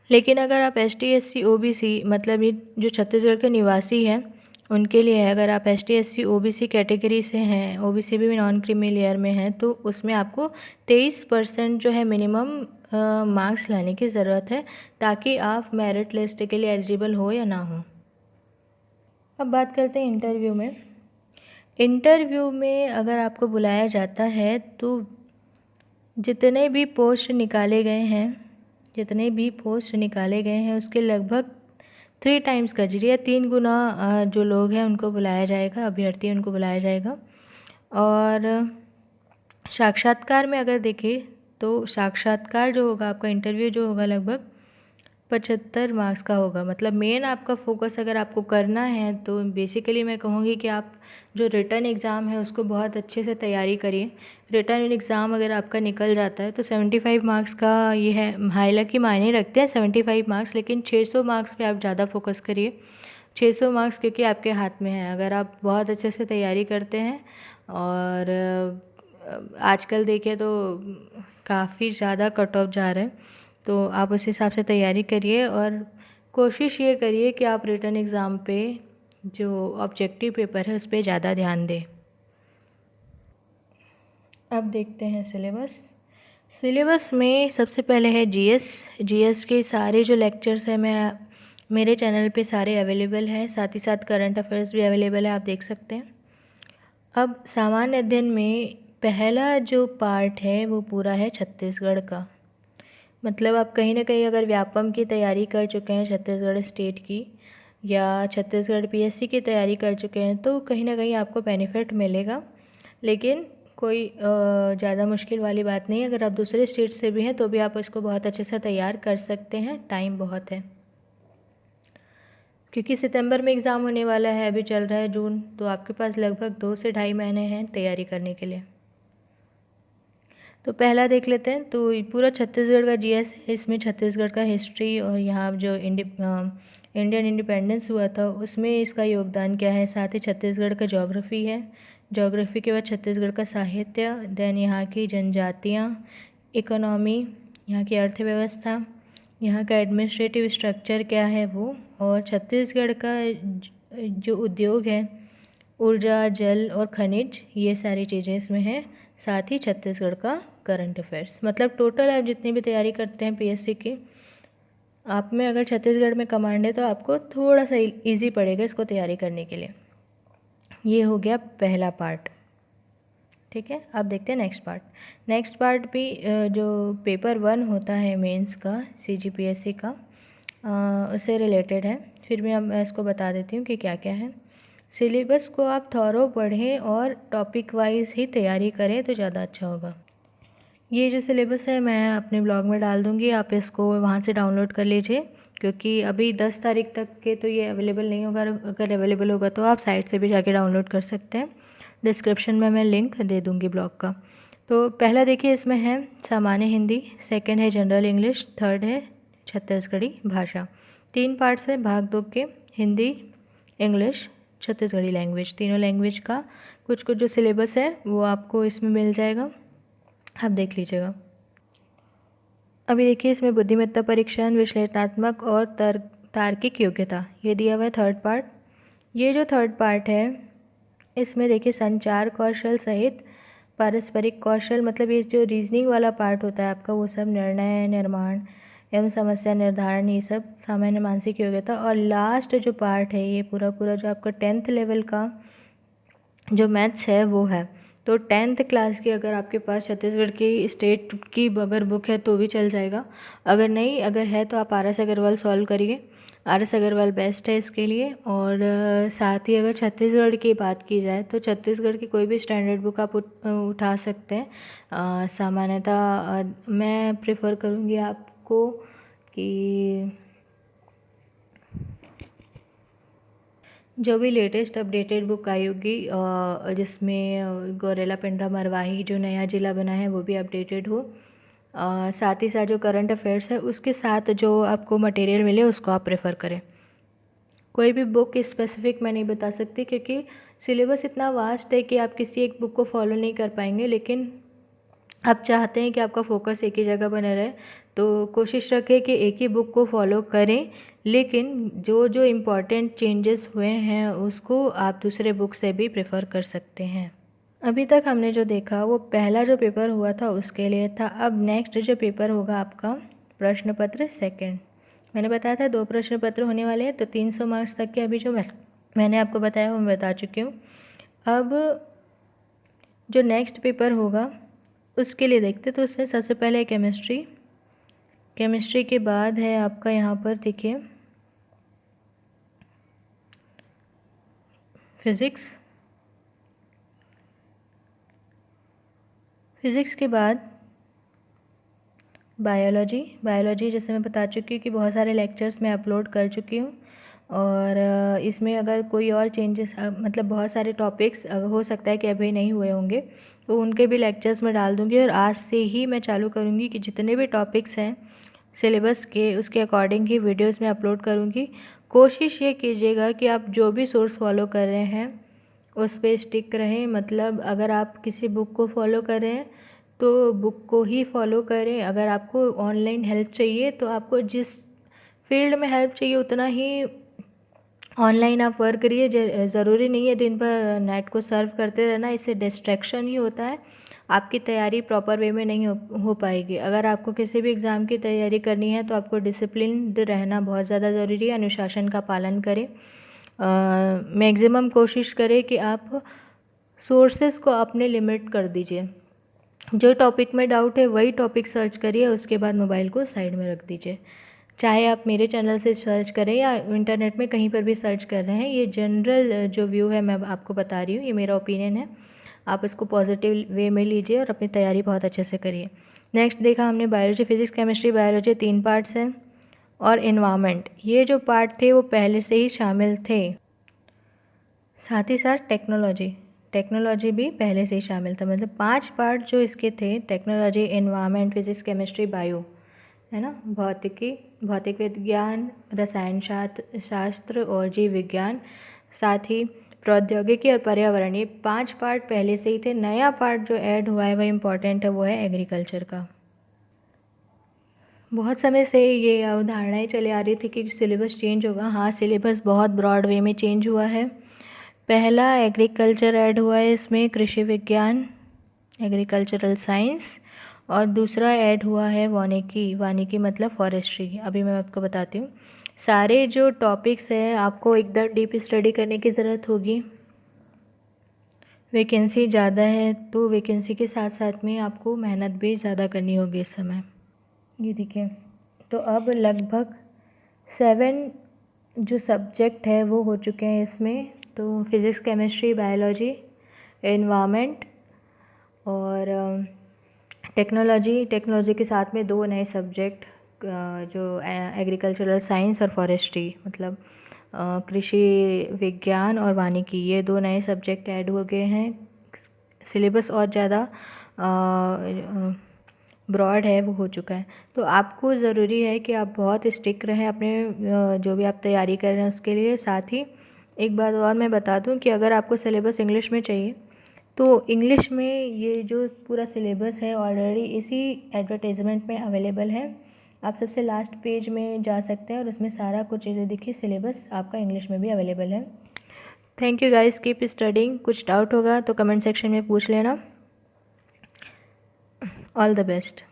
लेकिन अगर आप ST SC OBC, मतलब ये जो छत्तीसगढ़ के निवासी हैं उनके लिए है, अगर आप ST SC OBC कैटेगरी से हैं, OBC भी नॉन क्रीमी लेयर में हैं, तो उसमें आपको 23% जो है मिनिमम मार्क्स लाने की ज़रूरत है, ताकि आप मेरिट लिस्ट के लिए एलिजिबल हो या ना हो। अब बात करते हैं इंटरव्यू में। इंटरव्यू में अगर आपको बुलाया जाता है तो जितने भी पोस्ट निकाले गए हैं उसके लगभग 3 टाइम्स कर दीजिए, 3 गुना जो लोग हैं उनको बुलाया जाएगा, अभ्यर्थी उनको बुलाया जाएगा। और साक्षात्कार में अगर देखें तो साक्षात्कार जो होगा, आपका इंटरव्यू जो होगा लगभग 75 मार्क्स का होगा। मतलब मेन आपका फोकस अगर आपको करना है तो बेसिकली मैं कहूँगी कि आप जो रिटन एग्ज़ाम है उसको बहुत अच्छे से तैयारी करिए। रिटन एग्ज़ाम अगर आपका निकल जाता है तो 75 मार्क्स का ये है, हालांकि मायने रखते हैं 75 मार्क्स, लेकिन 600 मार्क्स पे आप ज़्यादा फोकस करिए। 600 मार्क्स क्योंकि आपके हाथ में है, अगर आप बहुत अच्छे से तैयारी करते हैं। और आजकल देखें तो काफ़ी ज़्यादा कट ऑफ जा रहे हैं, तो आप उस हिसाब से तैयारी करिए और कोशिश ये करिए कि आप रिटन एग्ज़ाम पे जो ऑब्जेक्टिव पेपर है उस पर ज़्यादा ध्यान दें। अब देखते हैं सिलेबस में सबसे पहले है जीएस के सारे जो लेक्चर्स हैं मैं मेरे चैनल पे सारे अवेलेबल है, साथ ही साथ करंट अफेयर्स भी अवेलेबल है, आप देख सकते हैं। अब सामान्य अध्ययन में पहला जो पार्ट है वो पूरा है छत्तीसगढ़ का। मतलब आप कहीं ना कहीं अगर व्यापम की तैयारी कर चुके हैं छत्तीसगढ़ स्टेट की, या छत्तीसगढ़ PSC की तैयारी कर चुके हैं, तो कहीं ना कहीं आपको बेनिफिट मिलेगा। लेकिन कोई ज़्यादा मुश्किल वाली बात नहीं है। अगर आप दूसरे स्टेट से भी हैं तो भी आप इसको बहुत अच्छे से तैयार कर सकते हैं, टाइम बहुत है। क्योंकि सितंबर में एग्ज़ाम होने वाला है, अभी चल रहा है जून, तो आपके पास लगभग 2 से ढाई महीने हैं तैयारी करने के लिए। तो पहला देख लेते हैं। तो पूरा छत्तीसगढ़ का जीएस है, इसमें छत्तीसगढ़ का हिस्ट्री और यहाँ जो इंडियन इंडिपेंडेंस हुआ था उसमें इसका योगदान क्या है, साथ ही छत्तीसगढ़ का ज्योग्राफी है, ज्योग्राफी के बाद छत्तीसगढ़ का साहित्य, देन यहाँ की जनजातियाँ, इकोनॉमी, यहाँ की अर्थव्यवस्था, यहाँ का एडमिनिस्ट्रेटिव स्ट्रक्चर क्या है वो, और छत्तीसगढ़ का जो उद्योग है, ऊर्जा, जल और खनिज, ये सारी चीज़ें इसमें हैं। साथ ही छत्तीसगढ़ का करंट अफेयर्स। मतलब टोटल आप जितनी भी तैयारी करते हैं PSC की, आप में अगर छत्तीसगढ़ में कमांड है तो आपको थोड़ा सा इजी पड़ेगा इसको तैयारी करने के लिए। ये हो गया पहला पार्ट, ठीक है। अब देखते हैं नेक्स्ट पार्ट भी जो पेपर 1 होता है मेंस का, CGPSC का, उससे रिलेटेड है। फिर मैं इसको बता देती हूँ कि क्या क्या है। सिलेबस को आप थॉरो पढ़ें और टॉपिक वाइज ही तैयारी करें तो ज़्यादा अच्छा होगा। ये जो सिलेबस है मैं अपने ब्लॉग में डाल दूँगी, आप इसको वहाँ से डाउनलोड कर लीजिए, क्योंकि अभी 10 तारीख तक के तो ये अवेलेबल नहीं होगा। अगर अवेलेबल होगा तो आप साइट से भी जाके डाउनलोड कर सकते हैं। डिस्क्रिप्शन में मैं लिंक दे दूँगी ब्लॉग का। तो पहला देखिए, इसमें है सामान्य हिंदी, सेकंड है जनरल इंग्लिश, थर्ड है छत्तीसगढ़ी भाषा। 3 पार्ट्स है भाग 2 के, हिंदी, इंग्लिश, छत्तीसगढ़ी लैंग्वेज, तीनों लैंग्वेज का कुछ कुछ जो सिलेबस है वो आपको इसमें मिल जाएगा, आप देख लीजिएगा। अभी देखिए इसमें बुद्धिमत्ता परीक्षण, विश्लेषणात्मक और तार्किक योग्यता ये दिया हुआ है थर्ड पार्ट। ये जो थर्ड पार्ट है इसमें देखिए संचार कौशल सहित पारस्परिक कौशल, मतलब ये जो रीजनिंग वाला पार्ट होता है आपका, वो सब निर्णय निर्माण एवं समस्या निर्धारण, ये सब सामान्य मानसिक योग्यता। और लास्ट जो पार्ट है ये पूरा पूरा जो आपका 10th लेवल का जो मैथ्स है वो है। तो 10th क्लास की अगर आपके पास छत्तीसगढ़ की स्टेट की अगर बुक है तो भी चल जाएगा, अगर नहीं अगर है तो आप आर एस अग्रवाल सॉल्व करिए। आर एस अग्रवाल बेस्ट है इसके लिए। और साथ ही अगर छत्तीसगढ़ की बात की जाए तो छत्तीसगढ़ की कोई भी स्टैंडर्ड बुक आप उठा सकते हैं। सामान्यतः मैं प्रेफर करूँगी आपको कि जो भी लेटेस्ट अपडेटेड बुक आई होगी जिसमें गौरेला पिंडरा मरवाही जो नया ज़िला बना है वो भी अपडेटेड हो। साथ ही साथ जो करंट अफेयर्स है उसके साथ जो आपको मटेरियल मिले उसको आप प्रेफर करें। कोई भी बुक स्पेसिफिक मैं नहीं बता सकती क्योंकि सिलेबस इतना वास्ट है कि आप किसी एक बुक को फॉलो नहीं कर पाएंगे, लेकिन आप चाहते हैं कि आपका फोकस एक ही जगह बना रहे तो कोशिश रखें कि एक ही बुक को फॉलो करें, लेकिन जो जो इम्पोर्टेंट चेंजेस हुए हैं उसको आप दूसरे बुक से भी प्रेफर कर सकते हैं। अभी तक हमने जो देखा वो पहला जो पेपर हुआ था उसके लिए था। अब नेक्स्ट जो पेपर होगा आपका प्रश्न पत्र सेकंड। मैंने बताया था 2 प्रश्न पत्र होने वाले हैं, तो 300 मार्क्स तक के अभी जो मैंने आपको बताया वो मैं बता चुकी हूँ। अब जो नेक्स्ट पेपर होगा उसके लिए देखते तो उससे सबसे पहले केमिस्ट्री, केमिस्ट्री के बाद है आपका यहाँ पर देखिए फिज़िक्स, फिज़िक्स के बाद बायोलॉजी। बायोलॉजी जैसे मैं बता चुकी हूँ कि बहुत सारे लेक्चर्स मैं अपलोड कर चुकी हूँ, और इसमें अगर कोई और चेंजेस मतलब बहुत सारे टॉपिक्स हो सकता है कि अभी नहीं हुए होंगे तो उनके भी लेक्चर्स मैं डाल दूँगी। और आज से ही मैं चालू करूँगी कि जितने भी टॉपिक्स हैं सिलेबस के उसके अकॉर्डिंग ही वीडियोस में अपलोड करूँगी। कोशिश ये कीजिएगा कि आप जो भी सोर्स फॉलो कर रहे हैं उस पर स्टिक रहें, मतलब अगर आप किसी बुक को फॉलो कर रहे हैं तो बुक को ही फॉलो करें। अगर आपको ऑनलाइन हेल्प चाहिए तो आपको जिस फील्ड में हेल्प चाहिए उतना ही ऑनलाइन आप वर्क करिए। ज़रूरी नहीं है दिन भर नेट को सर्व करते रहना, इससे डिस्ट्रैक्शन ही होता है, आपकी तैयारी प्रॉपर वे में नहीं हो पाएगी। अगर आपको किसी भी एग्ज़ाम की तैयारी करनी है तो आपको डिसिप्लिन्ड रहना बहुत ज़्यादा ज़रूरी है, अनुशासन का पालन करें। मैक्सिमम कोशिश करें कि आप सोर्सेस को अपने लिमिट कर दीजिए। जो टॉपिक में डाउट है वही टॉपिक सर्च करिए, उसके बाद मोबाइल को साइड में रख दीजिए। चाहे आप मेरे चैनल से सर्च करें या इंटरनेट में कहीं पर भी सर्च कर रहे हैं, ये जनरल जो व्यू है मैं आपको बता रही हूँ, ये मेरा ओपिनियन है, आप इसको पॉजिटिव वे में लीजिए और अपनी तैयारी बहुत अच्छे से करिए। नेक्स्ट देखा हमने biology, physics, chemistry, biology 3 parts हैं, और इन्वायरमेंट ये जो पार्ट थे वो पहले से ही शामिल थे। साथ ही साथ टेक्नोलॉजी, टेक्नोलॉजी भी पहले से ही शामिल था, मतलब 5 पार्ट जो इसके थे, technology, environment, physics, chemistry, bio, है ना, भौतिकी, भौतिक विज्ञान, रसायन शास्त्र और जीव विज्ञान, साथ ही प्रौद्योगिकी और पर्यावरण, ये 5 पार्ट पहले से ही थे। नया पार्ट जो ऐड हुआ है वह इम्पॉर्टेंट है, वो है एग्रीकल्चर का। बहुत समय से ये अवधारणाएँ चली आ रही थी कि सिलेबस चेंज होगा। हाँ, सिलेबस बहुत ब्रॉड वे में चेंज हुआ है। पहला एग्रीकल्चर ऐड हुआ है इसमें, कृषि विज्ञान, एग्रीकल्चरल साइंस, और दूसरा ऐड हुआ है वानिकी, वानिकी मतलब फॉरेस्ट्री। अभी मैं आपको बताती हूँ। सारे जो टॉपिक्स हैं आपको एकदम डीप स्टडी करने की ज़रूरत होगी। वैकेंसी ज़्यादा है तो वैकेंसी के साथ साथ में आपको मेहनत भी ज़्यादा करनी होगी इस समय। ये देखिए, तो अब लगभग 7 जो सब्जेक्ट है वो हो चुके हैं इसमें, तो फिज़िक्स, केमिस्ट्री, बायोलॉजी, एनवायरनमेंट और टेक्नोलॉजी। टेक्नोलॉजी के साथ में 2 नए सब्जेक्ट जो एग्रीकल्चरल साइंस और फॉरेस्ट्री, मतलब कृषि विज्ञान और वानिकी, ये 2 नए सब्जेक्ट ऐड हो गए हैं। सिलेबस और ज़्यादा ब्रॉड है वो हो चुका है। तो आपको ज़रूरी है कि आप बहुत स्टिक रहें अपने जो भी आप तैयारी कर रहे हैं उसके लिए। साथ ही एक बात और मैं बता दूं कि अगर आपको सिलेबस इंग्लिश में चाहिए तो इंग्लिश में ये जो पूरा सिलेबस है ऑलरेडी इसी एडवर्टाइजमेंट में अवेलेबल है। आप सबसे लास्ट पेज में जा सकते हैं और उसमें सारा कुछ चीज़ें देखिए, सिलेबस आपका इंग्लिश में भी अवेलेबल है। Thank you guys, keep studying. कुछ डाउट होगा तो कमेंट सेक्शन में पूछ लेना। All the best.